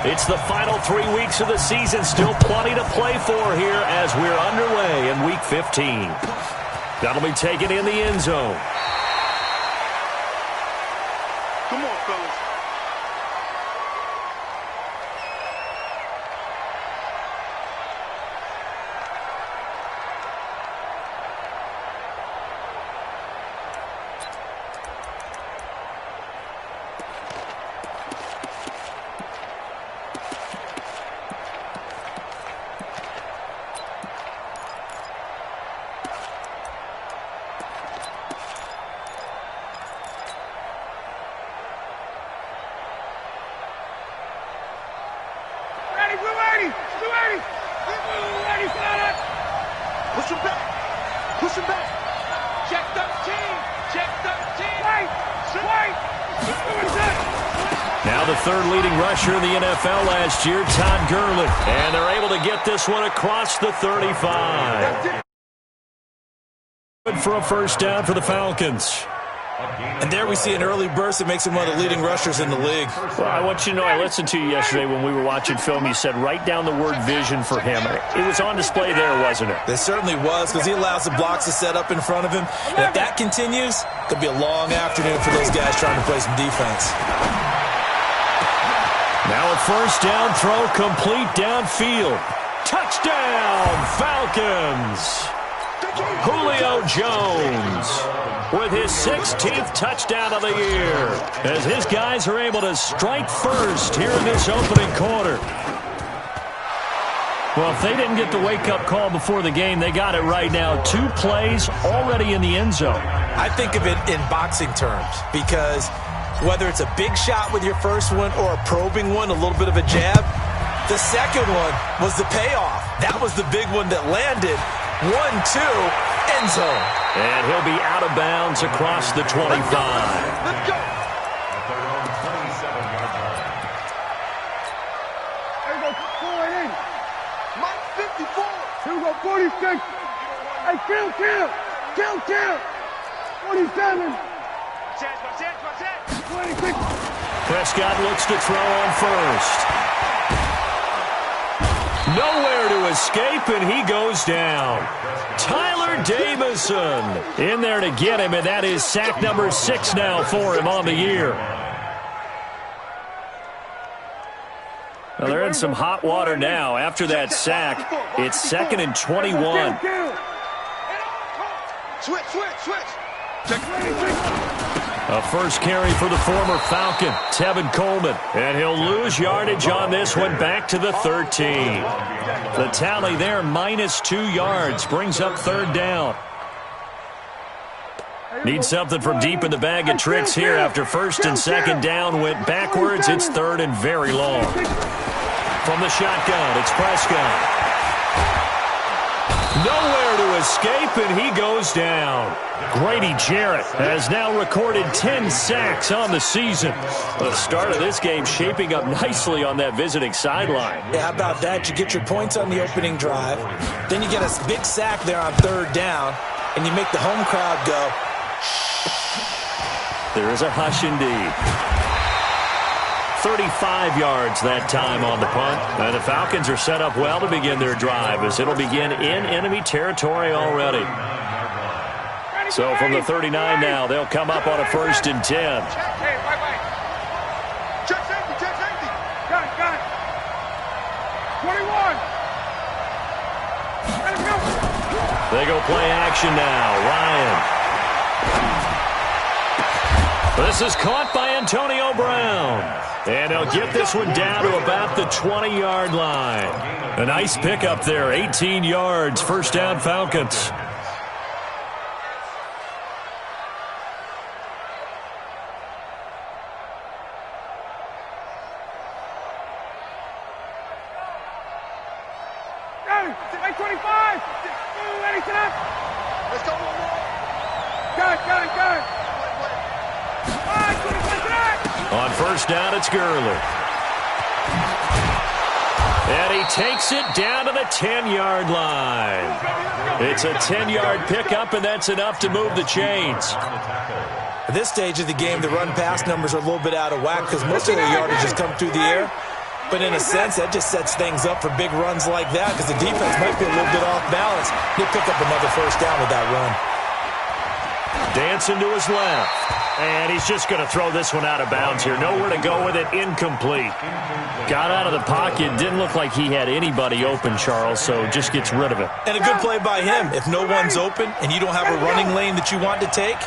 It's the final 3 weeks of the season. Still plenty to play for here as we're underway in Week 15. That'll be taken in the end zone. Come on, fellas. Push him back. Push him back. Check 13. Check 13. Wait. Now the third leading rusher in the NFL last year, Todd Gurley. And they're able to get this one across the 35. Good for a first down for the Falcons. And there we see an early burst that makes him one of the leading rushers in the league. Well, I want you to know, I listened to you yesterday when we were watching film. You said write down the word vision for him. It was on display there, wasn't it? It certainly was, because he allows the blocks to set up in front of him. And if that continues, it could be a long afternoon for those guys trying to play some defense. Now a first down throw, complete downfield. Touchdown, Falcons! Julio Jones with his 16th touchdown of the year as his guys are able to strike first here in this opening quarter. Well, if they didn't get the wake-up call before the game, they got it right now. 2 plays already in the end zone. I think of it in boxing terms, because whether it's a big shot with your first one or a probing one, a little bit of a jab, the second one was the payoff. That was the big one that landed. 1-2, end zone. And he'll be out of bounds across the 25. Let's go. There go 4-8. Mike 54. Here we go 46. Hey, kill. 47. 26. Prescott looks to throw on first. Nowhere to escape, and he goes down. Tyler Davison in there to get him, and that is sack number 6 now for him on the year. Well, they're in some hot water now. After that sack, it's 2nd and 21. Switch. Check. A first carry for the former Falcon, Tevin Coleman. And he'll lose yardage on this one back to the 13. The tally there, -2 yards, brings up 3rd down. Need something from deep in the bag of tricks here after 1st and 2nd down went backwards. It's 3rd and very long. From the shotgun, it's Prescott. Nowhere to escape, and he goes down. Grady Jarrett has now recorded 10 sacks on the season. The start of this game shaping up nicely on that visiting sideline. Yeah, how about that? You get your points on the opening drive. Then you get a big sack there on 3rd down, and you make the home crowd go. There is a hush indeed. 35 yards that time on the punt. And the Falcons are set up well to begin their drive as it'll begin in enemy territory already. So from the 39 now, they'll come up on a 1st and 10. Check safety. Got it. 21. They go play action now. Ryan. This is caught by Antonio Brown. And they'll get this one down to about the 20-yard line. A nice pickup there, 18 yards, first down Falcons. Hey, 25. Ready, set. Let's go one more. Got it. On first down, it's Gurley. And he takes it down to the 10-yard line. It's a 10-yard pickup, and that's enough to move the chains. At this stage of the game, the run-pass numbers are a little bit out of whack because most of the yardage has come through the air. But in a sense, that just sets things up for big runs like that because the defense might be a little bit off balance. He'll pick up another first down with that run. Dancing to his left. And he's just going to throw this one out of bounds here. Nowhere to go with it. Incomplete. Got out of the pocket. Didn't look like he had anybody open, Charles, so just gets rid of it. And a good play by him. If no one's open and you don't have a running lane that you want to take,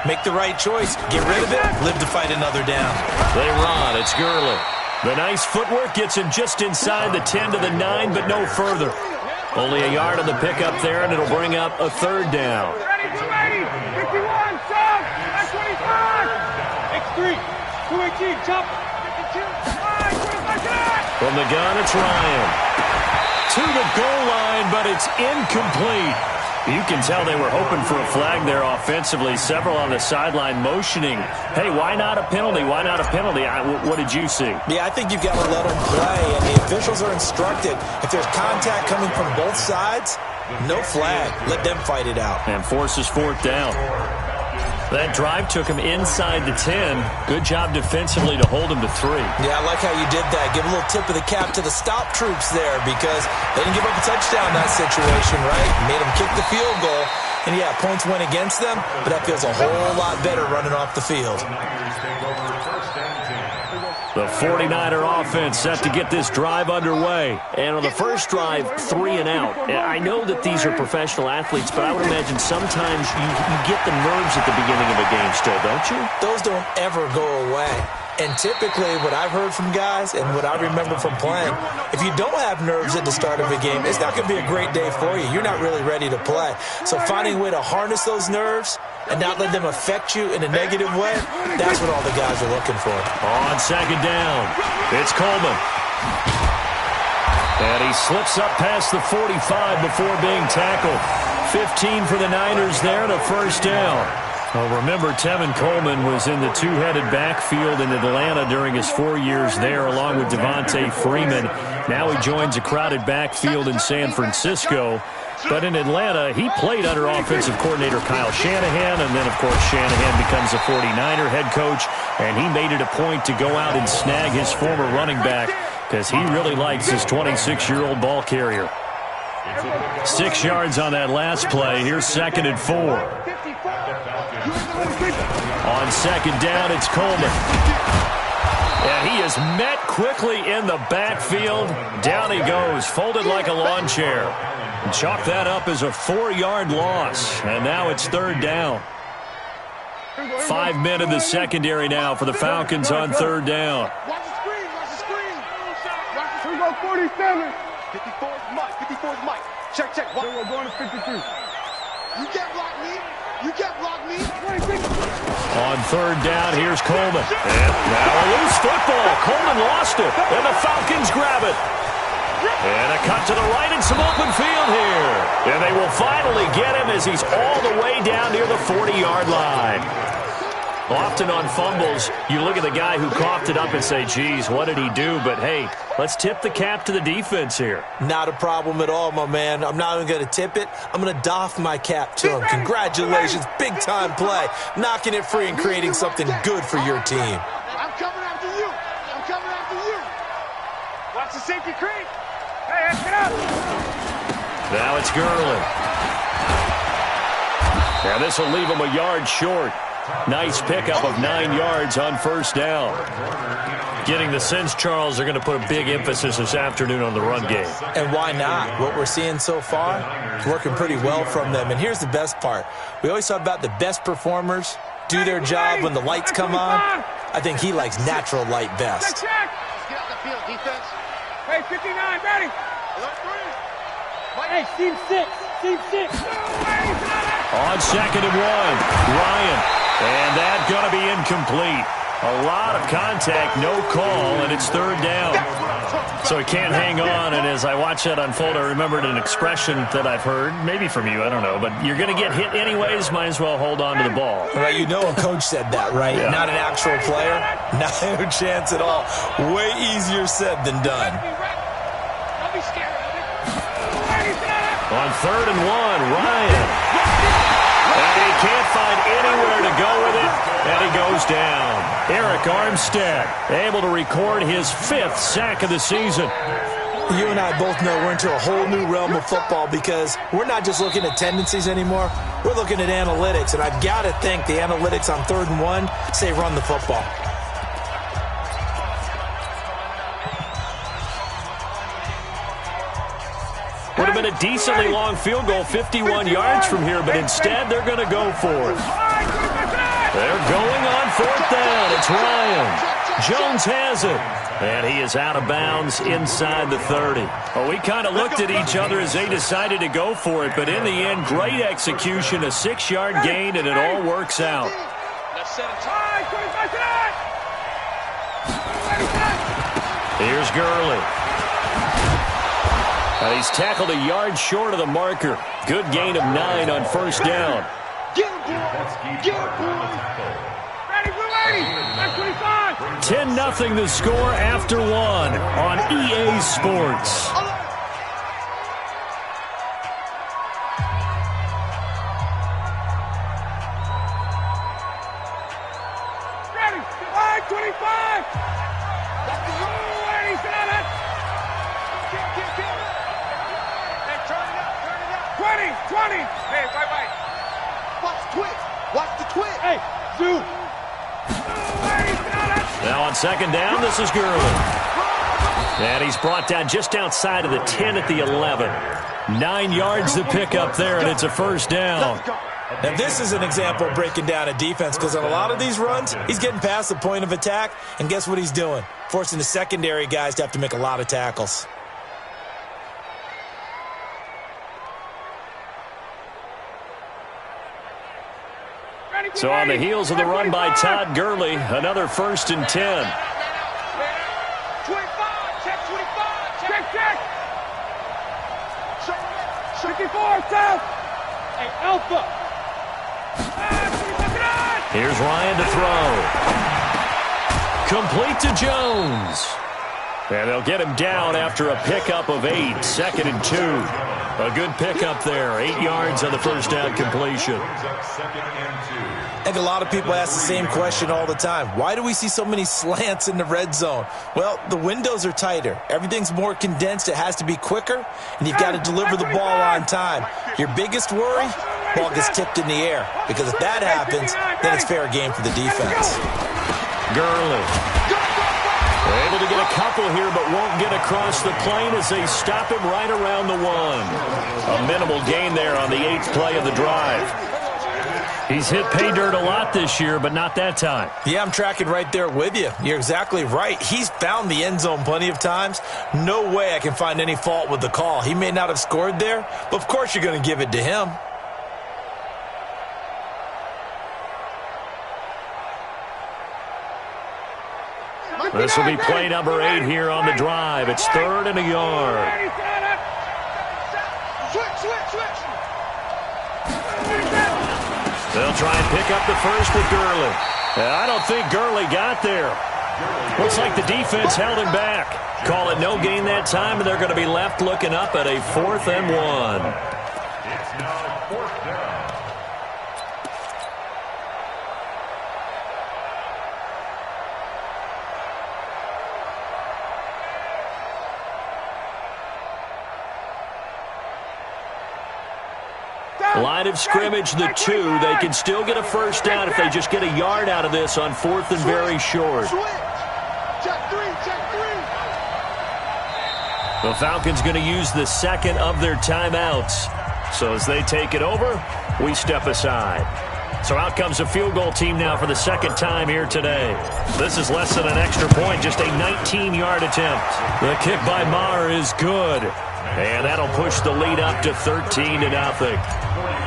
make the right choice. Get rid of it. Live to fight another down. They run. It's Gurley. The nice footwork gets him just inside the 10 to the 9, but no further. Only a yard on the pickup there, and it'll bring up a third down. 51, Chubb, 25, X3, 218, Chubb, 52, 25, From the gun, it's Ryan. To the goal line, but it's incomplete. You can tell they were hoping for a flag there offensively. Several on the sideline motioning. Hey, why not a penalty? Why not a penalty? What did you see? Yeah, I think you've got to let them play, and the officials are instructed. If there's contact coming from both sides, no flag. Let them fight it out. And forces fourth down. That drive took him inside the 10. Good job defensively to hold him to 3. Yeah, I like how you did that. Give a little tip of the cap to the stop troops there because they didn't give up a touchdown in that situation, right? Made them kick the field goal. And, yeah, points went against them, but that feels a whole lot better running off the field. The 49er offense set to get this drive underway. And on the first drive, 3 and out. I know that these are professional athletes, but I would imagine sometimes you get the nerves at the beginning of a game still, don't you? Those don't ever go away. And typically what I've heard from guys and what I remember from playing, if you don't have nerves at the start of a game, it's not going to be a great day for you. You're not really ready to play. So finding a way to harness those nerves and not let them affect you in a negative way, that's what all the guys are looking for. On second down, it's Coleman. And he slips up past the 45 before being tackled. 15 for the Niners there and a first down. Well, remember, Tevin Coleman was in the two-headed backfield in Atlanta during his 4 years there, along with Devontae Freeman. Now he joins a crowded backfield in San Francisco. But in Atlanta, he played under offensive coordinator Kyle Shanahan, and then, of course, Shanahan becomes a 49er head coach, and he made it a point to go out and snag his former running back because he really likes his 26-year-old ball carrier. 6 yards on that last play. Here's 2nd and 4. On second down, it's Coleman. And he is met quickly in the backfield. Down he goes, folded like a lawn chair. And chalk that up as a 4-yard loss. And now it's 3rd down. 5 men in the secondary now for the Falcons on 3rd down. Watch the screen, watch the screen. Here we go, 47. 54 is Mike, 54 is Mike. Check, check. We're going to 53. You can't block me. You can't block me. 26. On 3rd down, here's Coleman. And now a loose football. Coleman lost it, and the Falcons grab it. And a cut to the right and some open field here. And they will finally get him as he's all the way down near the 40-yard line. Often on fumbles, you look at the guy who coughed it up and say, geez, what did he do? But, hey, let's tip the cap to the defense here. Not a problem at all, my man. I'm not even going to tip it. I'm going to doff my cap to him. Congratulations. Big-time play. Knocking it free and creating something good for your team. I'm coming after you. I'm coming after you. Watch the safety creep. Hey, get up. Now it's Gurley. Now this will leave him a yard short. Nice pickup of 9 yards on 1st down. Getting the sense, Charles, they're going to put a big emphasis this afternoon on the run game. And why not? What we're seeing so far is working pretty well from them. And here's the best part. We always talk about the best performers do their job when the lights come on. I think he likes natural light best. Let's get out the field, defense. Hey, 59, ready. Hey, team 6. Team 6. On 2nd and 1, Ryan. And that's going to be incomplete. A lot of contact, no call, and it's 3rd down. So he can't hang on, and as I watch that unfold, I remembered an expression that I've heard, maybe from you, I don't know, but you're going to get hit anyways, might as well hold on to the ball. Well, you know a coach said that, right? Yeah. Not an actual player. No chance at all. Way easier said than done. Don't be scared of it. On 3rd and 1, Ryan. And he can't find anywhere to go with it, and he goes down. Eric Armstead able to record his 5th sack of the season. You and I both know we're into a whole new realm of football because we're not just looking at tendencies anymore. We're looking at analytics, and I've got to think the analytics on 3rd and 1 say run the football. Would have been a decently long field goal, 51 yards from here, but instead they're going to go for it. They're going on 4th down. It's Ryan. Jones has it. And he is out of bounds inside the 30. Well, we kind of looked at each other as they decided to go for it, but in the end, great execution, a 6-yard gain, and it all works out. Here's Gurley. He's tackled a yard short of the marker. Good gain of 9 on 1st down. Get him, boy. Get him, boy. Ready, we're ready. That's 25. 10-0 the score after 1 on EA Sports. Ready. 25. That's the rule. Ready, set it. Get. Hey, turn it up. 20. Hey, right. Watch the twitch. Watch the twitch. Hey, Zoo. Now on 2nd down, this is Gurley. And he's brought down just outside of the 10 at the 11. 9 yards to pick up there, and it's a 1st down. Now, this is an example of breaking down a defense because on a lot of these runs, he's getting past the point of attack, and guess what he's doing? Forcing the secondary guys to have to make a lot of tackles. So on the heels of the run by Todd Gurley, another 1st and 10. 25. Check 25. Check. 54, south. Hey, Alpha. Here's Ryan to throw. Complete to Jones. And they'll get him down after a pickup of 8. 2nd and 2. A good pickup there. 8 yards on the 1st down completion. I think a lot of people ask the same question all the time. Why do we see so many slants in the red zone? Well, the windows are tighter. Everything's more condensed. It has to be quicker, and you've got to deliver the ball on time. Your biggest worry? Ball gets tipped in the air, because if that happens, then it's fair game for the defense. Gurley. Able to get a couple here, but won't get across the plane as they stop him right around the 1. A minimal gain there on the 8th play of the drive. He's hit pay dirt a lot this year, but not that time. Yeah, I'm tracking right there with you. You're exactly right. He's found the end zone plenty of times. No way I can find any fault with the call. He may not have scored there, but of course you're going to give it to him. This will be play number 8 here on the drive. It's 3rd and a yard. Switch. They'll try and pick up the 1st with Gurley. I don't think Gurley got there. Looks like the defense held him back. Call it no gain that time, and they're going to be left looking up at a 4th and 1. It's now 4th down. Line of scrimmage, the 2. They can still get a 1st down if they just get a yard out of this on 4th and very short. Check 3. The Falcons going to use the 2nd of their timeouts. So as they take it over, we step aside. So out comes a field goal team now for the 2nd time here today. This is less than an extra point, just a 19-yard attempt. The kick by Maher is good. And that'll push the lead up to 13-0.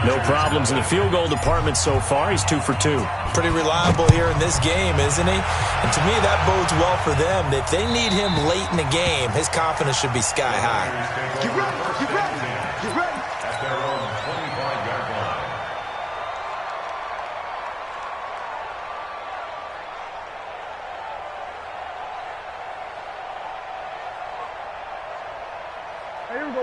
No problems in the field goal department so far. He's 2 for 2. Pretty reliable here in this game, isn't he? And to me, that bodes well for them. If they need him late in the game, his confidence should be sky high. Get ready. At their own 25-yard line.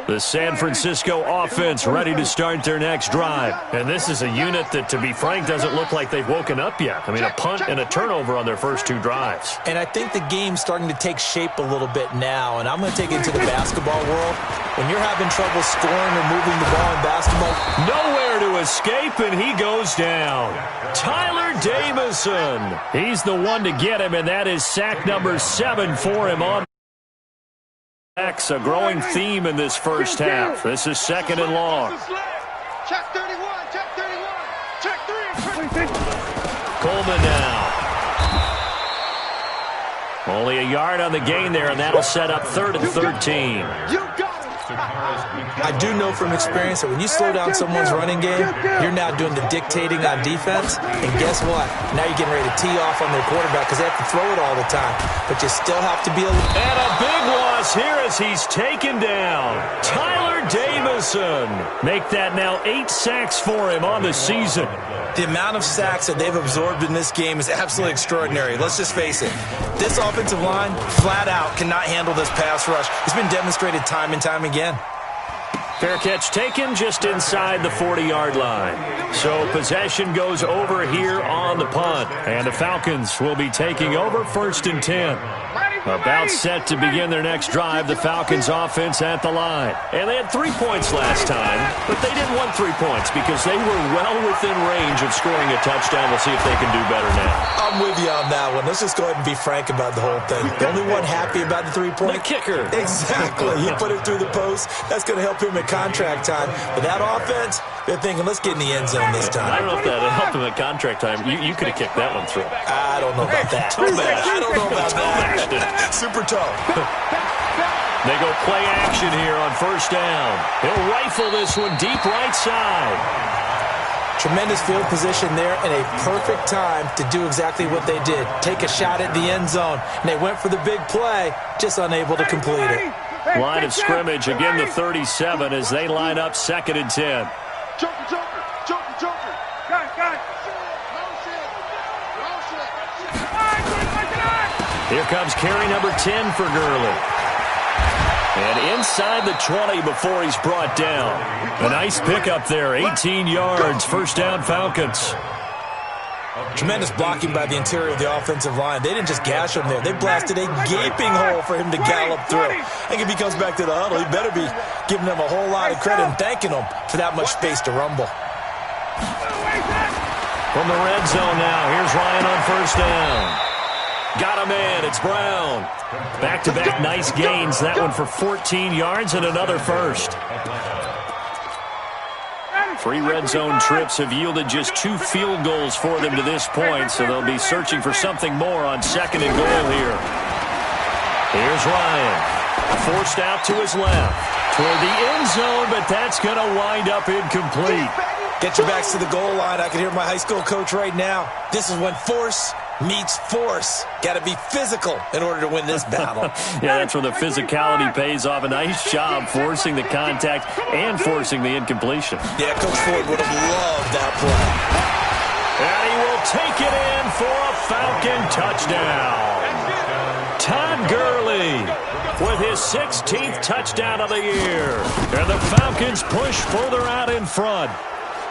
The San Francisco offense ready to start their next drive. And this is a unit that, to be frank, doesn't look like they've woken up yet. I mean, a punt and a turnover on their first two drives. And I think the game's starting to take shape a little bit now. And I'm going to take it into the basketball world. When you're having trouble scoring or moving the ball in basketball, nowhere to escape, and he goes down. Tyler Davison. He's the one to get him, and that is sack number 7 for him on. A growing theme in this first half. This is second and long. Check 31, check 31, check 3. Coleman now. Only a yard on the gain there, and that'll set up 3rd and 13. You got it. I do know from experience that when you slow down someone's running game, you're now doing the dictating on defense. And guess what? Now you're getting ready to tee off on their quarterback because they have to throw it all the time. But you still have to be a... And a big loss here as he's taken down. Tyler Davison. Make that now 8 sacks for him on the season. The amount of sacks that they've absorbed in this game is absolutely extraordinary. Let's just face it. This offensive line, flat out, cannot handle this pass rush. It's been demonstrated time and time again. Fair catch taken just inside the 40-yard line. So possession goes over here on the punt. And the Falcons will be taking over 1st and 10. About set to begin their next drive, the Falcons offense at the line. And they had 3 points last time, but they didn't want 3 points because they were well within range of scoring a touchdown. We'll see if they can do better now. I'm with you on that one. Let's just go ahead and be frank about the whole thing. The only one happy about the 3-point? The kicker. Exactly. He put it through the post. That's going to help him at contract time. But that offense, they're thinking, let's get in the end zone this time. I don't know if that helped him at contract time. You could have kicked that one through. I don't know about that. I don't know about that. Super toe. They go play action here on 1st down. He'll rifle this one deep right side. Tremendous field position there and a perfect time to do exactly what they did. Take a shot at the end zone. And they went for the big play, just unable to complete it. Line of scrimmage, again the 37 as they line up 2nd and 10. Joker. Got it. Here comes carry number 10 for Gurley. And inside the 20 before he's brought down. A nice pickup there, 18 yards, 1st down Falcons. Tremendous blocking by the interior of the offensive line. They didn't just gash him there. They blasted a gaping hole for him to gallop through. I think if he comes back to the huddle, he better be giving them a whole lot of credit and thanking them for that much space to rumble. From the red zone now, here's Ryan on 1st down. Got a man, it's Brown. Back-to-back nice gains, that one for 14 yards and another first. 3 red zone trips have yielded just 2 field goals for them to this point, so they'll be searching for something more on 2nd and goal here. Here's Ryan. Forced out to his left. Toward the end zone, but that's going to wind up incomplete. Get your backs to the goal line. I can hear my high school coach right now. This is when force meets force. Got to be physical in order to win this battle. Yeah, that's where the physicality pays off. A nice job forcing the contact and forcing the incompletion. Yeah, Coach Ford would have loved that play. And he will take it in for a Falcon touchdown. Todd Gurley with his 16th touchdown of the year. And the Falcons push further out in front.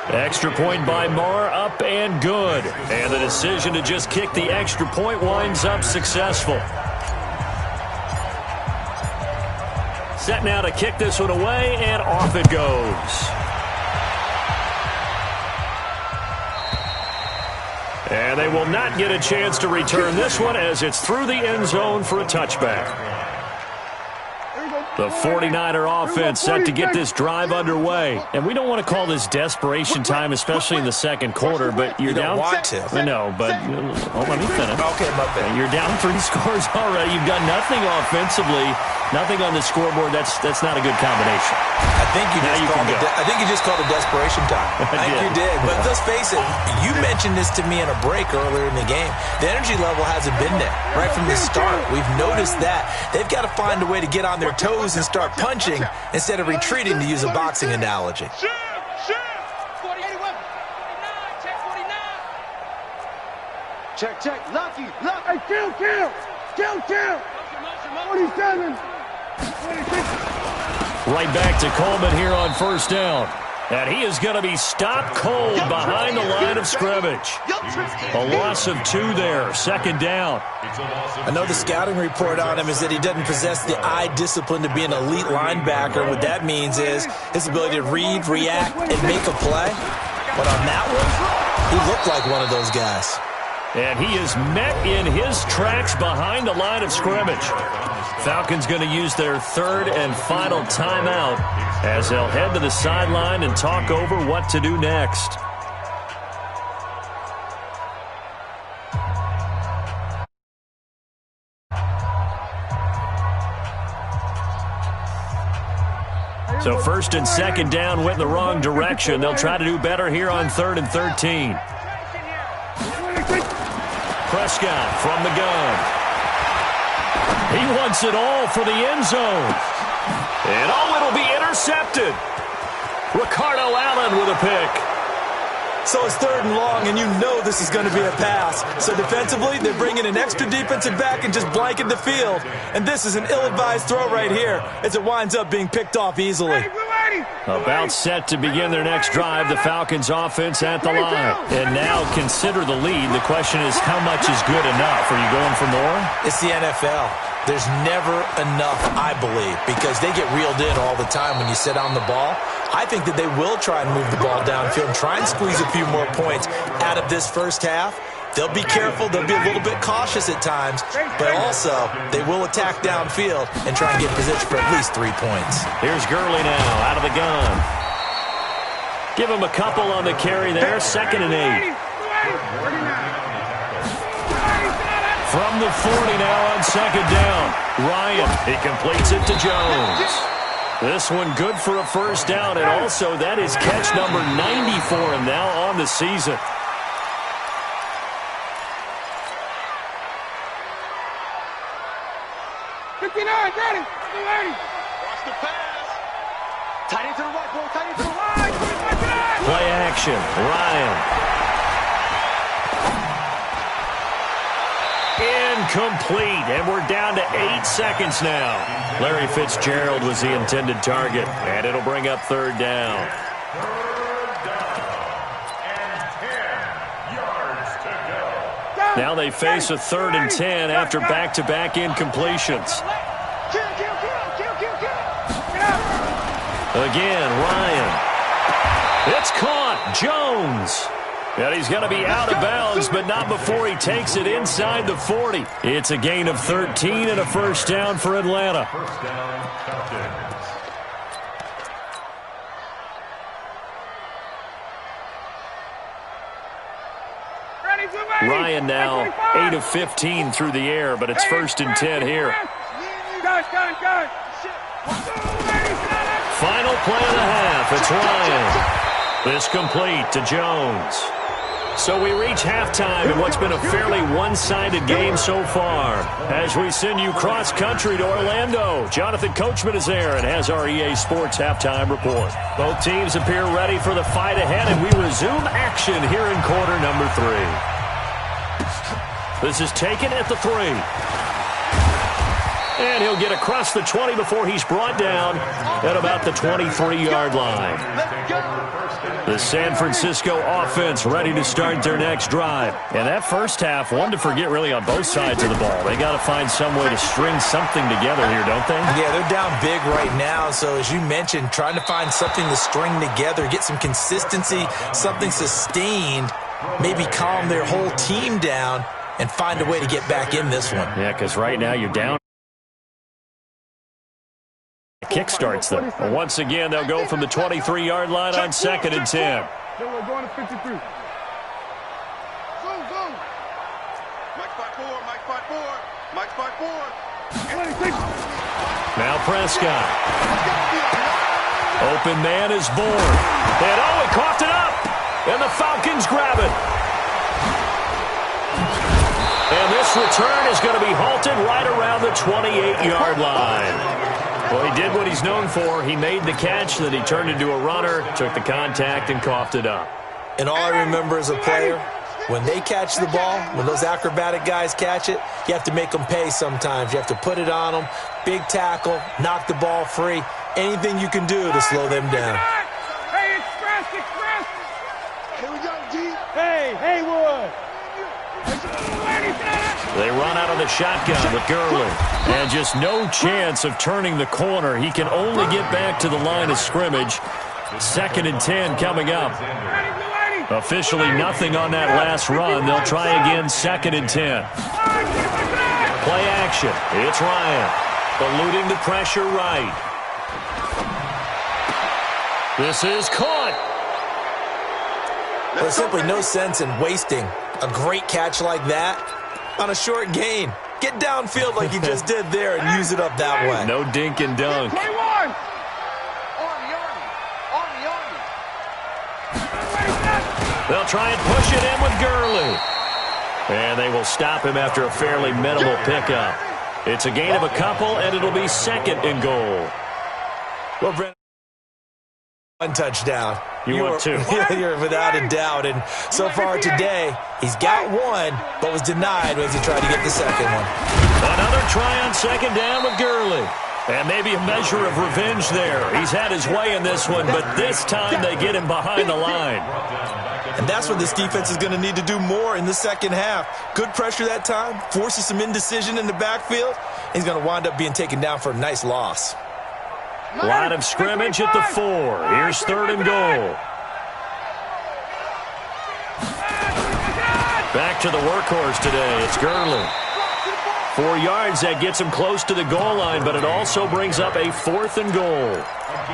Extra point by Marr, up and good. And the decision to just kick the extra point winds up successful. Set now to kick this one away, and off it goes. And they will not get a chance to return this one as it's through the end zone for a touchback. The 49er offense set to get this drive underway. And we don't want to call this desperation time, especially in the second quarter, but you're down. You don't want to. I know, but let me finish. Okay, my bad. You're down 3 scores already. You've got nothing offensively, nothing on the scoreboard. That's not a good combination. I think you just called it desperation time. I think you did. But let's face it, you mentioned this to me in a break earlier in the game. The energy level hasn't been there right from the start. We've noticed that. They've got to find a way to get on their toes and start punching instead of retreating, to use a boxing analogy. Check. Lucky. Hey, kill. 47. 26. Right back to Coleman here on first down. And he is going to be stopped cold behind the line of scrimmage. A loss of 2 there, second down. I know the scouting report on him is that he doesn't possess the eye discipline to be an elite linebacker. What that means is his ability to read, react, and make a play. But on that one, he looked like one of those guys. And he is met in his tracks behind the line of scrimmage. Falcons going to use their third and final timeout as they'll head to the sideline and talk over what to do next. So first and second down went in the wrong direction. They'll try to do better here on 3rd and 13. Prescott from the gun. He wants it all for the end zone. And it'll be intercepted. Ricardo Allen with a pick. So it's 3rd and long, and you know this is going to be a pass. So defensively, they're bringing an extra defensive back and just blanking the field. And this is an ill-advised throw right here as it winds up being picked off easily. About set to begin their next drive, the Falcons offense at the line. And now consider the lead. The question is, how much is good enough? Are you going for more? It's the NFL. There's never enough, I believe, because they get reeled in all the time when you sit on the ball. I think that they will try and move the ball downfield and try and squeeze a few more points out of this first half. They'll be careful. They'll be a little bit cautious at times, but also they will attack downfield and try and get position for at least 3 points. Here's Gurley now out of the gun. Give him a couple on the carry there. 2nd and 8. From the 40 now on 2nd down. Ryan, he completes it to Jones. This one good for a first down, and also that is catch number 90 for him now on the season. Play action. Ryan. Incomplete, and we're down to 8 seconds now. Larry Fitzgerald was the intended target, and it'll bring up 3rd down. Now they face a 3rd and 10 after back-to-back incompletions. Again, Ryan. It's caught. Jones. And he's going to be out of bounds, but not before he takes it inside the 40. It's a gain of 13 and a first down for Atlanta. First down, Falcons. Ryan now 8 of 15 through the air, but it's 1st and 10 here. Final play of the half. It's Ryan. This complete to Jones. So we reach halftime in what's been a fairly one-sided game so far. As we send you cross-country to Orlando, Jonathan Coachman is there and has our EA Sports halftime report. Both teams appear ready for the fight ahead, and we resume action here in quarter number 3. This is taken at the 3. And he'll get across the 20 before he's brought down at about the 23-yard line. The San Francisco offense ready to start their next drive. And that first half, one to forget really on both sides of the ball. They got to find some way to string something together here, don't they? Yeah, they're down big right now. So as you mentioned, trying to find something to string together, get some consistency, something sustained, maybe calm their whole team down and find a way to get back in this one. Yeah, because right now you're down. Kick starts them. Once again, they'll go from the 23-yard line on 2nd and 10. We're going to 53. Zoom. Mike spot 4. Now Prescott. Open man is born. And he coughed it up. And the Falcons grab it. And this return is going to be halted right around the 28-yard line. Well, he did what he's known for. He made the catch, then he turned into a runner, took the contact, and coughed it up. And all I remember as a player, when they catch the ball, when those acrobatic guys catch it, you have to make them pay sometimes. You have to put it on them, big tackle, knock the ball free, anything you can do to slow them down. Hey, express! Here we go, G. Hey, Haywood! They run out of the shotgun with Gurley. And just no chance of turning the corner. He can only get back to the line of scrimmage. 2nd and 10 coming up. Officially nothing on that last run. They'll try again 2nd and 10. Play action. It's Ryan. Eluding the pressure right. This is caught. There's simply no sense in wasting a great catch like that on a short gain. Get downfield like you just did there and use it up that way. No dink and dunk. 21! They'll try and push it in with Gurley. And they will stop him after a fairly minimal pickup. It's a gain of a couple, and it'll be 2nd and goal. Well, Brent, one touchdown. You want two? You're without a doubt. And so far today, he's got one, but was denied as he tried to get the second one. Another try on 2nd down with Gurley. And maybe a measure of revenge there. He's had his way in this one, but this time they get him behind the line. And that's what this defense is going to need to do more in the second half. Good pressure that time, forces some indecision in the backfield. He's going to wind up being taken down for a nice loss. Line of scrimmage at the 4. Here's 3rd and goal. Back to the workhorse today. It's Gurley. 4 yards, that gets him close to the goal line, but it also brings up a 4th and goal.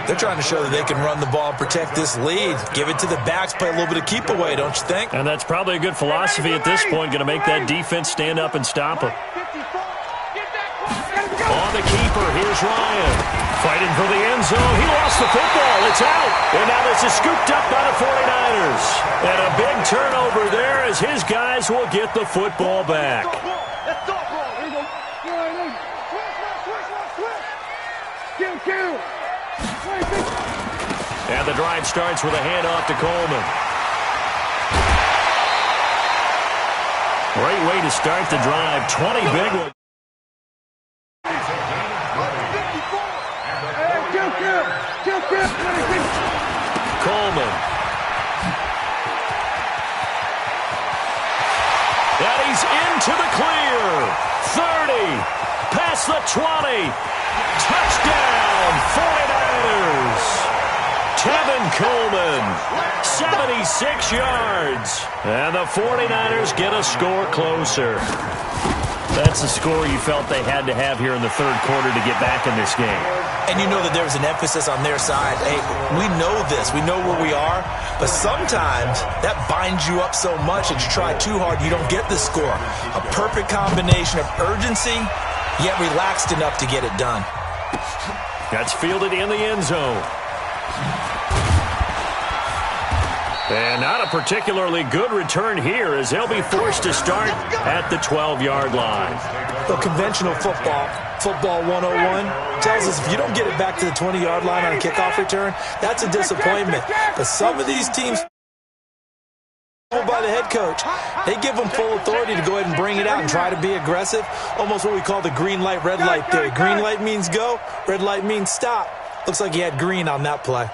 They're trying to show that they can run the ball and protect this lead. Give it to the backs, play a little bit of keep away, don't you think? And that's probably a good philosophy at this point, going to make that defense stand up and stop him. On the keeper, here's Ryan. Fighting for the end zone. He lost the football. It's out. And now this is scooped up by the 49ers. And a big turnover there as his guys will get the football back. And the drive starts with a handoff to Coleman. Great way to start the drive. 20 big ones. Coleman. And he's into the clear. 30. Past the 20. Touchdown, 49ers. Tevin Coleman, 76 yards. And the 49ers get a score closer. That's the score you felt they had to have here in the 3rd quarter to get back in this game. And you know that there was an emphasis on their side. Hey, we know this. We know where we are. But sometimes that binds you up so much that you try too hard, you don't get the score. A perfect combination of urgency, yet relaxed enough to get it done. That's fielded in the end zone. And not a particularly good return here as they'll be forced to start at the 12-yard line. The conventional football 101, tells us if you don't get it back to the 20-yard line on a kickoff return, that's a disappointment. But some of these teams, by the head coach, they give them full authority to go ahead and bring it out and try to be aggressive. Almost what we call the green light, red light theory. Green light means go, red light means stop. Looks like he had green on that play.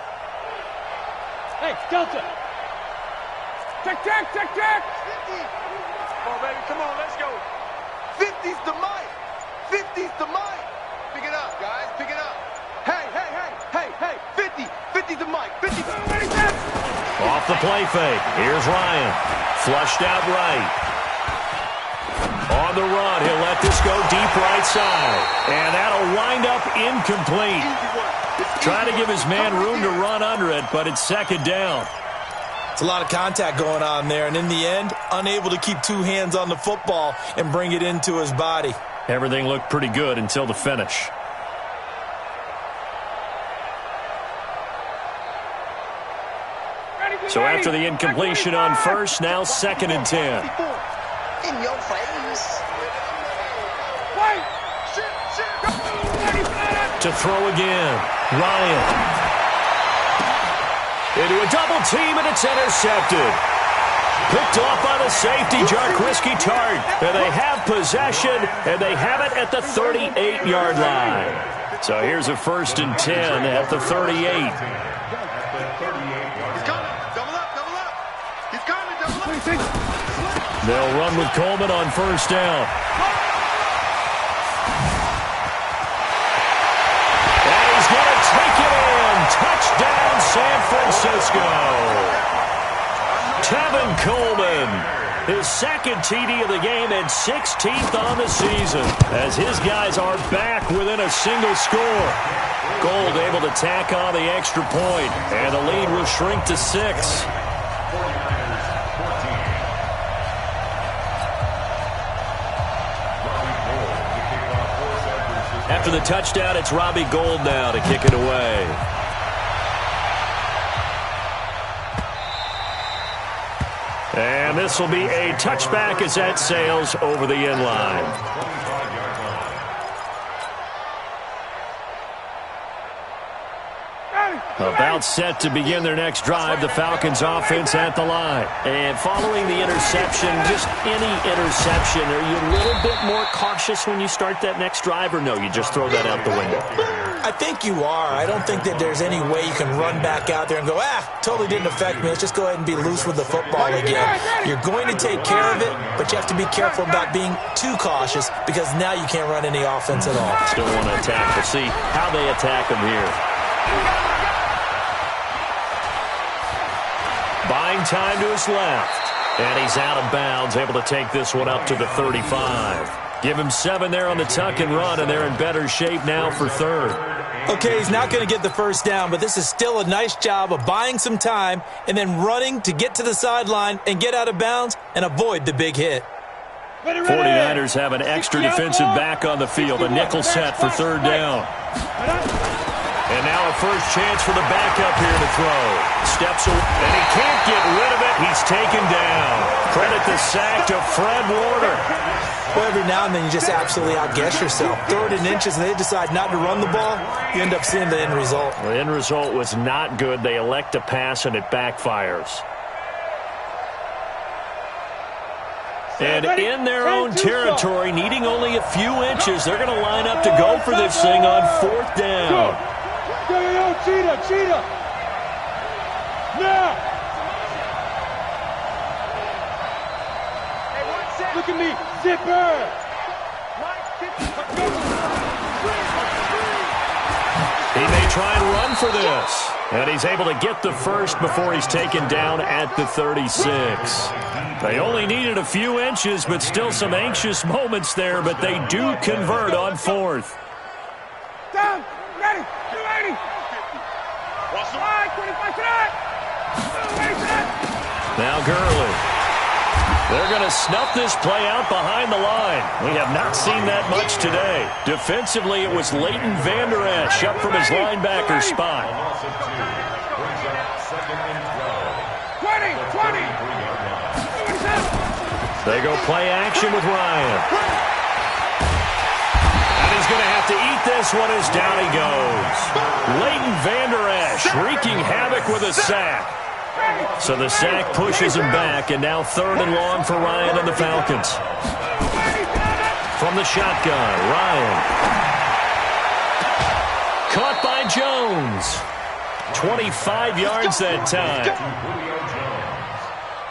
Hey, Delta. Check. 50. Come on, baby. Come on, let's go. 50's the mic. 50's the mic. Pick it up, guys. Pick it up. Hey. 50. 50's the mic. 50. Off the play fake. Here's Ryan. Flushed out right. On the run, he'll let this go deep right side. And that'll wind up incomplete. Trying to give his man room to run under it, but it's 2nd down. It's a lot of contact going on there, and in the end, unable to keep 2 hands on the football and bring it into his body. Everything looked pretty good until the finish. So after the incompletion on first, now 2nd and 10. In your face. To throw again. Ryan. Into a double team, and it's intercepted. Picked off by the safety, Jarkrisky Tart. And they have possession, and they have it at the 38-yard line. So here's a 1st and 10 at the 38. He's coming. Double up, double up. He's coming, double up. They'll run with Coleman on 1st down. And he's going to take it in. Touchdown, San Francisco. Tevin Coleman, his 2nd TD of the game and 16th on the season, as his guys are back within a single score. Gold able to tack on the extra point, and the lead will shrink to 6. After the touchdown, it's Robbie Gould now to kick it away. And this will be a touchback as that sails over the end line. About set to begin their next drive, the Falcons offense at the line. And following the interception, just any interception, are you a little bit more cautious when you start that next drive, or no, you just throw that out the window? I think you are. I don't think that there's any way you can run back out there and go, totally didn't affect me. Let's just go ahead and be loose with the football again. You're going to take care of it, but you have to be careful about being too cautious because now you can't run any offense at all. Still want to attack. We'll see how they attack them here. Buying time to his left. And he's out of bounds, able to take this one up to the 35. Give him 7 there on the tuck and run, and they're in better shape now for 3rd. Okay, he's not going to get the 1st down, but this is still a nice job of buying some time and then running to get to the sideline and get out of bounds and avoid the big hit. 49ers have an extra defensive back on the field, a nickel set for 3rd down. And now a first chance for the backup here to throw. Steps away, and he can't get rid of it. He's taken down. Credit the sack to Fred Warner. Well, every now and then you just absolutely outguess yourself. 3rd and inches, and they decide not to run the ball. You end up seeing the end result. The end result was not good. They elect to pass, and it backfires. And in their own territory, needing only a few inches, they're going to line up to go for this thing on 4th down. Yo, cheetah. Now. Look at me, zipper. He may try and run for this. And he's able to get the first before he's taken down at the 36. They only needed a few inches, but still some anxious moments there, but they do convert on 4th. Down, ready, 280. What's the line, 25 tonight? Now Gurley. They're going to snuff this play out behind the line. We have not seen that much today. Defensively, it was Leighton Vander Esch up from his linebacker spot. 20. They go play action with Ryan. And he's going to have to eat this one as down he goes. Leighton Vander Esch wreaking havoc with a sack. So the sack pushes him back, and now 3rd and long for Ryan and the Falcons. From the shotgun, Ryan. Caught by Jones. 25 yards that time.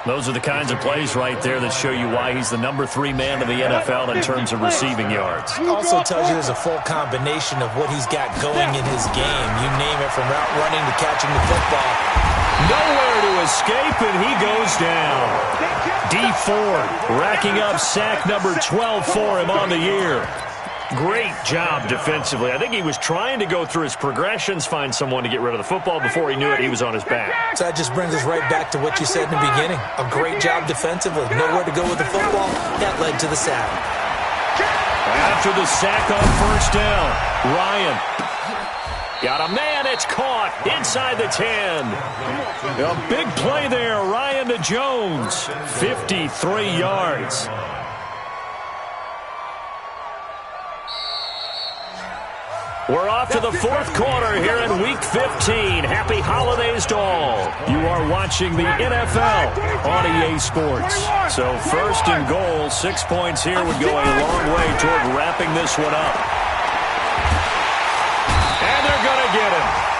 Those are the kinds of plays right there that show you why he's the number 3 man in the NFL in terms of receiving yards. Also tells you there's a full combination of what he's got going in his game. You name it, from route running to catching the football. Nowhere to escape, and he goes down. Dee Ford racking up sack number 12 for him on the year. Great job defensively. I think he was trying to go through his progressions, find someone to get rid of the football. Before he knew it, he was on his back. So that just brings us right back to what you said in the beginning. A great job defensively. Nowhere to go with the football. That led to the sack. After the sack on 1st down, Ryan got a man. It's caught inside the 10. A big play there. Ryan to Jones. 53 yards. We're off to the 4th quarter here in Week 15. Happy holidays to all. You are watching the NFL on EA Sports. So 1st and goal, 6 points here would go a long way toward wrapping this one up.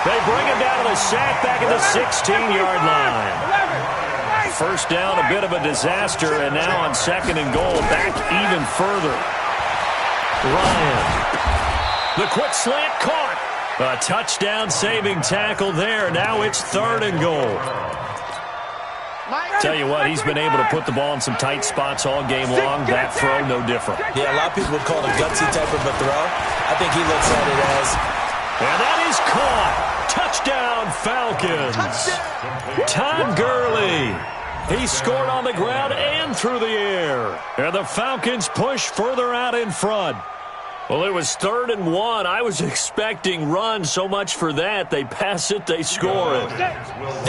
They bring him down to the sack back at the 16-yard line. First down, a bit of a disaster, and now on 2nd and goal, back even further. Ryan. The quick slant caught. A touchdown-saving tackle there. Now it's 3rd and goal. Tell you what, he's been able to put the ball in some tight spots all game long. That throw, no different. Yeah, a lot of people would call it a gutsy type of a throw. I think he looks at it as... And that is caught. Touchdown, Falcons. Todd Gurley. He scored on the ground and through the air. And the Falcons push further out in front. Well, it was 3rd and 1. I was expecting run. So much for that. They pass it, they score it.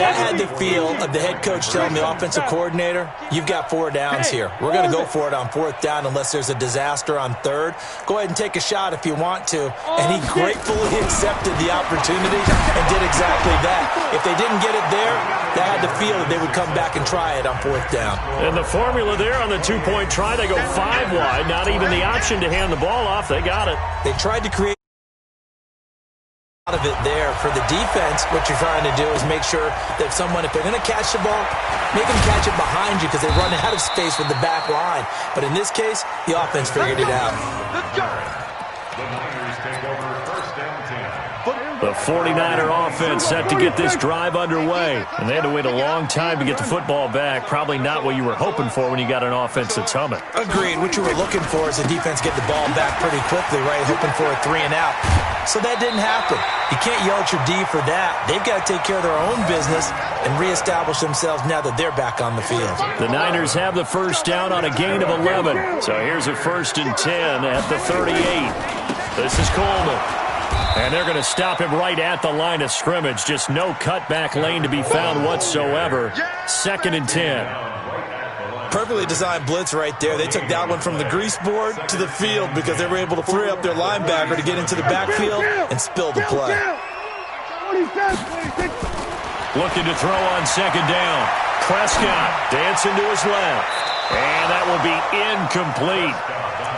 That had the feel of the head coach telling the offensive coordinator, you've got 4 downs here. We're going to go for it on 4th down unless there's a disaster on 3rd. Go ahead and take a shot if you want to. And he gratefully accepted the opportunity and did exactly that. If they didn't get it there, they had the feel that they would come back and try it on 4th down. And the formula there on the 2-point try, they go 5 wide. Not even the option to hand the ball off. They got it. They tried to create out of it there. For the defense, what you're trying to do is make sure that if they're going to catch the ball, make them catch it behind you because they run out of space with the back line. But in this case, the offense figured it out. The Niners take over 1st and 10. The 49er offense set to get this drive underway. And they had to wait a long time to get the football back. Probably not what you were hoping for when you got an offense that's humming. Agreed. What you were looking for is the defense get the ball back pretty quickly, right? Hoping for a 3 and out. So that didn't happen. You can't yell at your D for that. They've got to take care of their own business and reestablish themselves now that they're back on the field. The Niners have the first down on a gain of 11. So here's a 1st and 10 at the 38. This is Coleman. And they're going to stop him right at the line of scrimmage. Just no cutback lane to be found whatsoever. 2nd and 10. Perfectly designed blitz right there. They took that one from the grease board to the field because they were able to free up their linebacker to get into the backfield and spill the play. Looking to throw on 2nd down. Prescott dancing to his left. And that will be incomplete.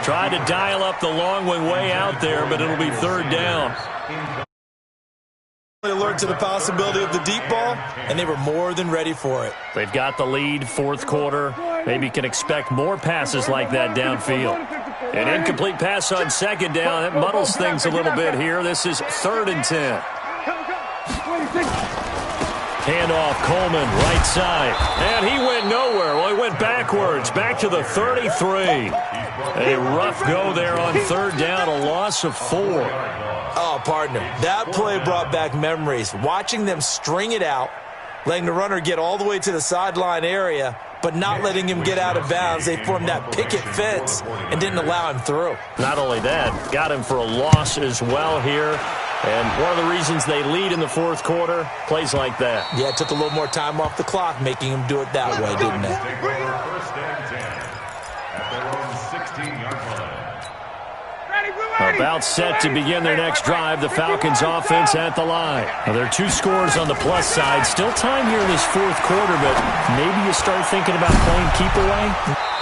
Tried to dial up the long one way out there, but it'll be 3rd down. Alert to the possibility of the deep ball, and they were more than ready for it. They've got the lead, 4th quarter. Maybe can expect more passes like that downfield. An incomplete pass on 2nd down. That muddles things a little bit here. This is 3rd and 10. Handoff, Coleman, right side. And he went nowhere. Well, he went backwards, back to the 33. A rough go there on 3rd down, a loss of 4. Oh, partner, that play brought back memories. Watching them string it out, letting the runner get all the way to the sideline area, but not letting him get out of bounds. They formed that picket fence and didn't allow him through. Not only that, got him for a loss as well here. And one of the reasons they lead in the 4th quarter, plays like that. Yeah, it took a little more time off the clock, making him do it that way, didn't it? Take over 1st and 10 at their own 16-yard line. About set to begin their next drive, the Falcons offense at the line. Now, there are 2 scores on the plus side. Still time here in this 4th quarter, but maybe you start thinking about playing keep away.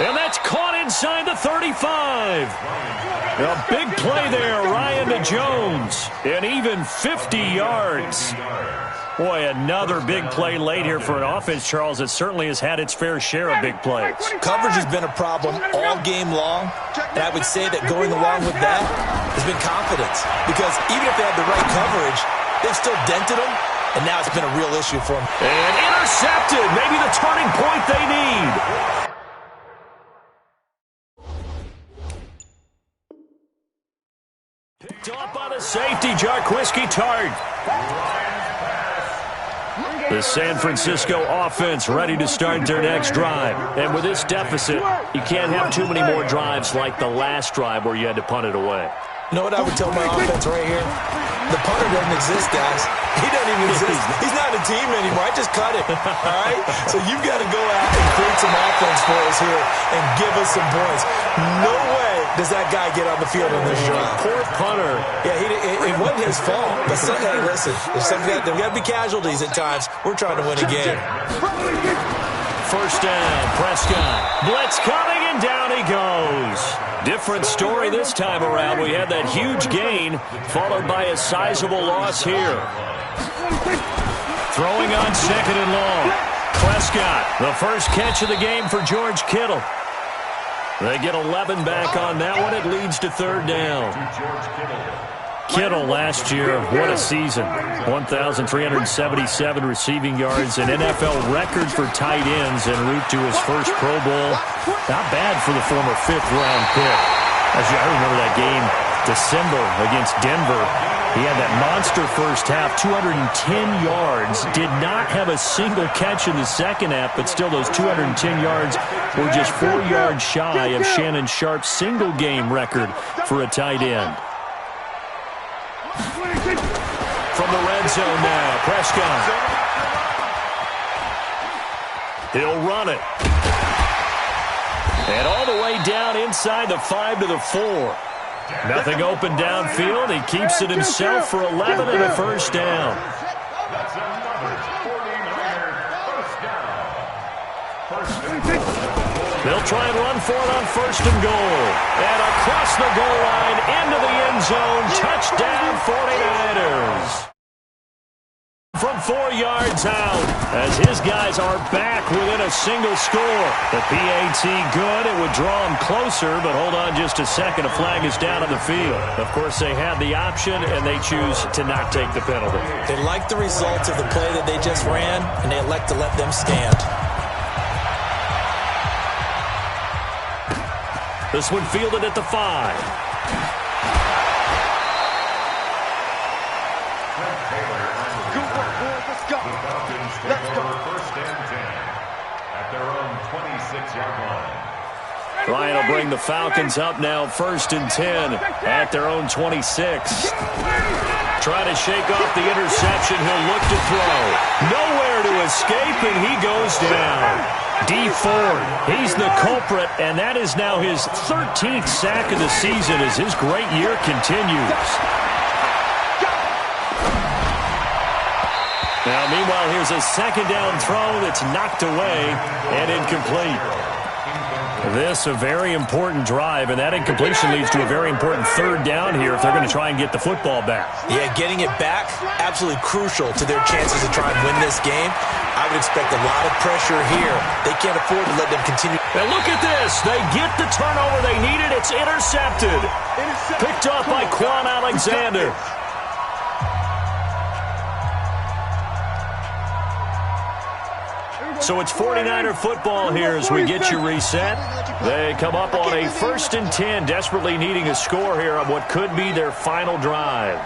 And that's caught inside the 35. A big play there, Ryan to Jones. And even 50 yards. Boy, another big play late here for an offense, Charles, that certainly has had its fair share of big plays. Coverage has been a problem all game long, and I would say that going along with that has been confidence. Because even if they had the right coverage, they've still dented them, and now it's been a real issue for them. And intercepted, maybe the turning point they need. Picked off by the safety, Jarquiski Tart. The San Francisco offense ready to start their next drive. And with this deficit, you can't have too many more drives like the last drive where you had to punt it away. You know what I would tell my offense right here? The punter doesn't exist, guys. He doesn't even exist. He's not a team anymore. I just cut it, all right? So you've got to go out and create some offense for us here and give us some points. No way does that guy get on the field in this drive. Poor punter. Yeah, it wasn't his fault. But hey, listen, there got to be casualties at times. We're trying to win a game. First down, Prescott. Blitz coming, and down he goes. Different story this time around. We had that huge gain, followed by a sizable loss here. Throwing on second and long. Prescott, the first catch of the game for George Kittle. They get 11 back on that one. It leads to third down. Kittle last year, what a season. 1,377 receiving yards, an NFL record for tight ends en route to his first Pro Bowl. Not bad for the former fifth-round pick. Actually, I remember that game, December, against Denver. He had that monster first half, 210 yards. Did not have a single catch in the second half, but still those 210 yards were just 4 yards shy of Shannon Sharp's single-game record for a tight end. From the red zone now, Prescott. He'll run it. And all the way down inside the 5 to the 4. Nothing open downfield. He keeps it himself for 11 and a first down. That's another 49er first down. They'll try and run for it on first and goal. And across the goal line into the end zone. Touchdown 49ers. From 4 yards out as his guys are back within a single score. The PAT good. It would draw him closer, but hold on just a second. A flag is down on the field. Of course, they had the option, and they choose to not take the penalty. They like the results of the play that they just ran, and they elect to let them stand. This one fielded at the 5. Let's go. First and 10 at their own 26-yard line. Ryan will bring the Falcons up now, first and 10 at their own 26. Try to shake off the interception. He'll look to throw. Nowhere to escape, and he goes down. D. Ford, he's the culprit, and that is now his 13th sack of the season as his great year continues. Now, meanwhile, here's a second down throw that's knocked away and incomplete. This a very important drive, and that incompletion leads to a very important third down here if they're going to try and get the football back. Yeah, getting it back, absolutely crucial to their chances to try and win this game. I would expect a lot of pressure here. They can't afford to let them continue. And look at this. They get the turnover they needed. It's intercepted. Picked up by Quan Alexander. So it's 49er football here as we get you reset. They come up on a first and 10, desperately needing a score here on what could be their final drive.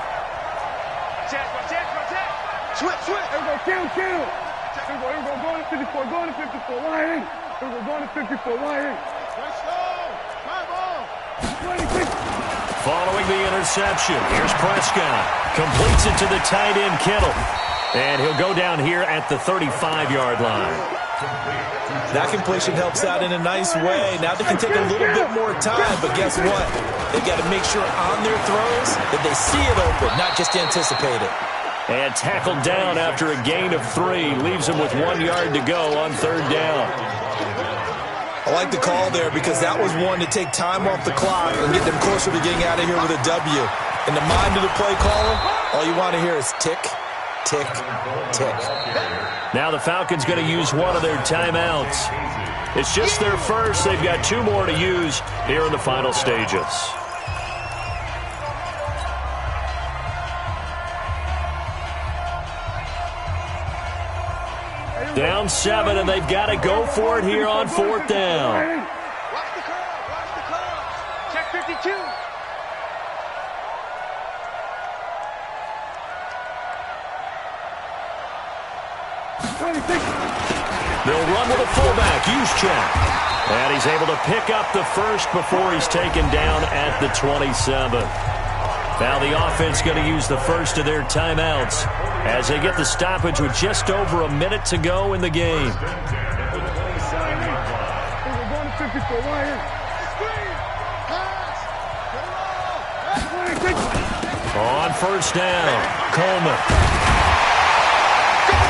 Switch. Here we go, kill. Here we go, going to 54, going to 54, wide in. Here we go, going to 54, wide in. Let's go. 26. Following the interception, here's Prescott. Completes it to the tight end, Kittle. And he'll go down here at the 35-yard line. That completion helps out in a nice way. Now they can take a little bit more time, but guess what? They've got to make sure on their throws that they see it open, not just anticipate it. And tackled down after a gain of 3. Leaves him with 1 yard to go on third down. I like the call there because that was one to take time off the clock and get them closer to getting out of here with a W. In the mind of the play caller, all you want to hear is tick, tick, tick. Now the Falcons going to use one of their timeouts. It's just their first. They've got 2 more to use here in the final stages. Down 7, and they've got to go for it here on fourth down. Watch the curl. Check 52. They'll run with a fullback, Juszczyk. And he's able to pick up the first before he's taken down at the 27. Now the offense going to use the first of their timeouts as they get the stoppage with just over a minute to go in the game. On first down, Coleman.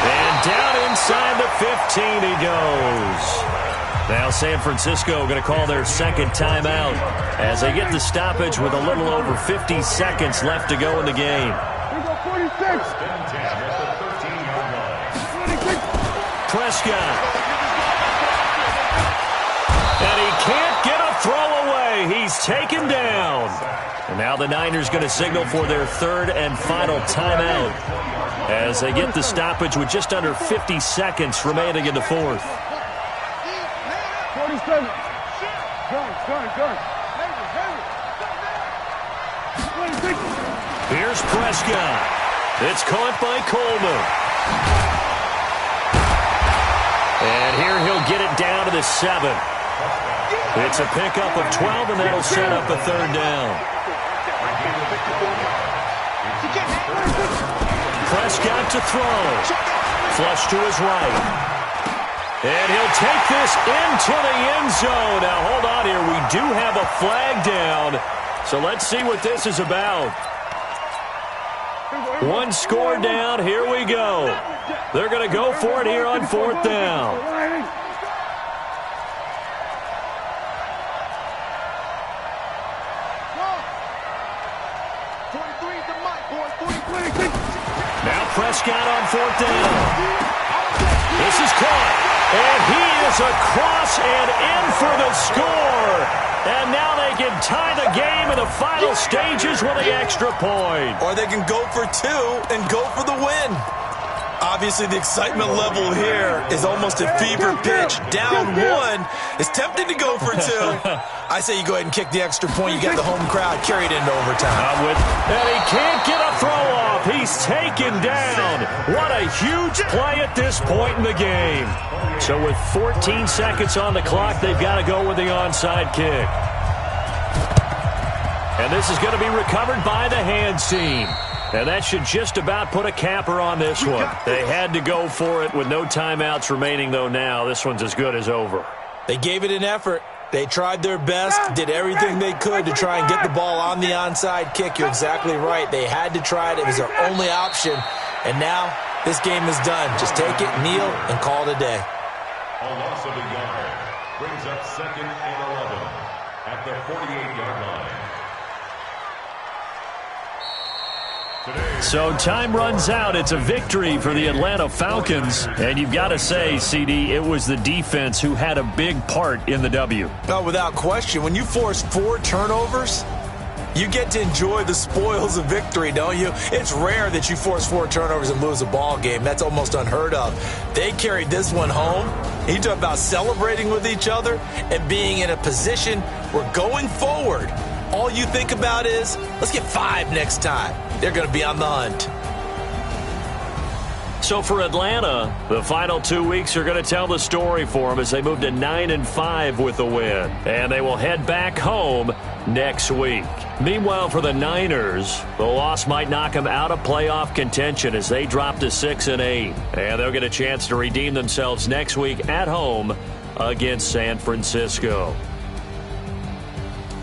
And down inside the 15 he goes. Now San Francisco going to call their second timeout as they get the stoppage with a little over 50 seconds left to go in the game. Prescott. And he can't get a throw away. He's taken down. And now the Niners going to signal for their third and final timeout as they get the stoppage with just under 50 seconds remaining in the fourth. 47. Gun. Here's Prescott. It's caught by Coleman. And here he'll get it down to the 7. It's a pickup of 12, and that'll set up a third down. Prescott to throw. Flush to his right. And he'll take this into the end zone. Now, hold on here. We do have a flag down. So let's see what this is about. One score down. Here we go. They're going to go for it here on fourth down. Now Prescott on fourth down. This is caught. And he is across and in for the score. And now they can tie the game in the final stages with the extra point. Or they can go for 2 and go for the win. Obviously, the excitement level here is almost a fever pitch. Down 1. It's tempting to go for 2. I say you go ahead and kick the extra point. You get the home crowd carried into overtime. And he can't get a throw off. He's taken down. What a huge play at this point in the game. So with 14 seconds on the clock, they've got to go with the onside kick. And this is going to be recovered by the hands team. And that should just about put a capper on this one. They had to go for it with no timeouts remaining, though now. This one's as good as over. They gave it an effort. They tried their best, did everything they could to try and get the ball on the onside kick. You're exactly right. They had to try it. It was their only option. And now this game is done. Just take it, kneel, and call it a day. A loss of a yard brings up 2nd and 11 at the 48-yard line. So time runs out. It's a victory for the Atlanta Falcons. And you've got to say, CD, it was the defense who had a big part in the W. No, without question. When you force 4 turnovers, you get to enjoy the spoils of victory, don't you? It's rare that you force 4 turnovers and lose a ball game. That's almost unheard of. They carried this one home. You talk about celebrating with each other and being in a position where going forward, all you think about is, let's get 5 next time. They're going to be on the hunt. So for Atlanta, the final 2 weeks are going to tell the story for them as they move to 9-5 with the win. And they will head back home next week. Meanwhile, for the Niners, the loss might knock them out of playoff contention as they drop to 6-8. And they'll get a chance to redeem themselves next week at home against San Francisco.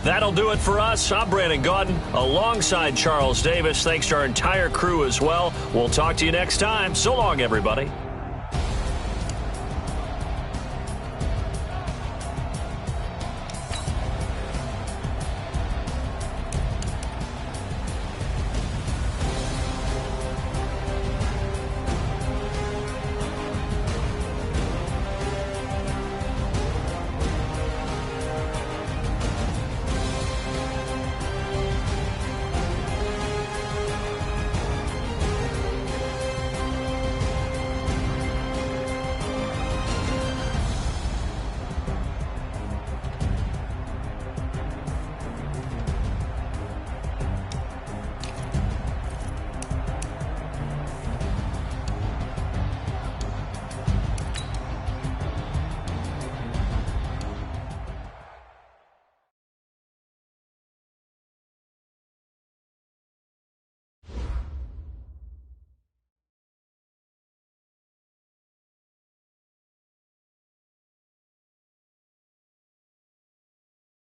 That'll do it for us. I'm Brandon Gaudin alongside Charles Davis. Thanks to our entire crew as well. We'll talk to you next time. So long, everybody.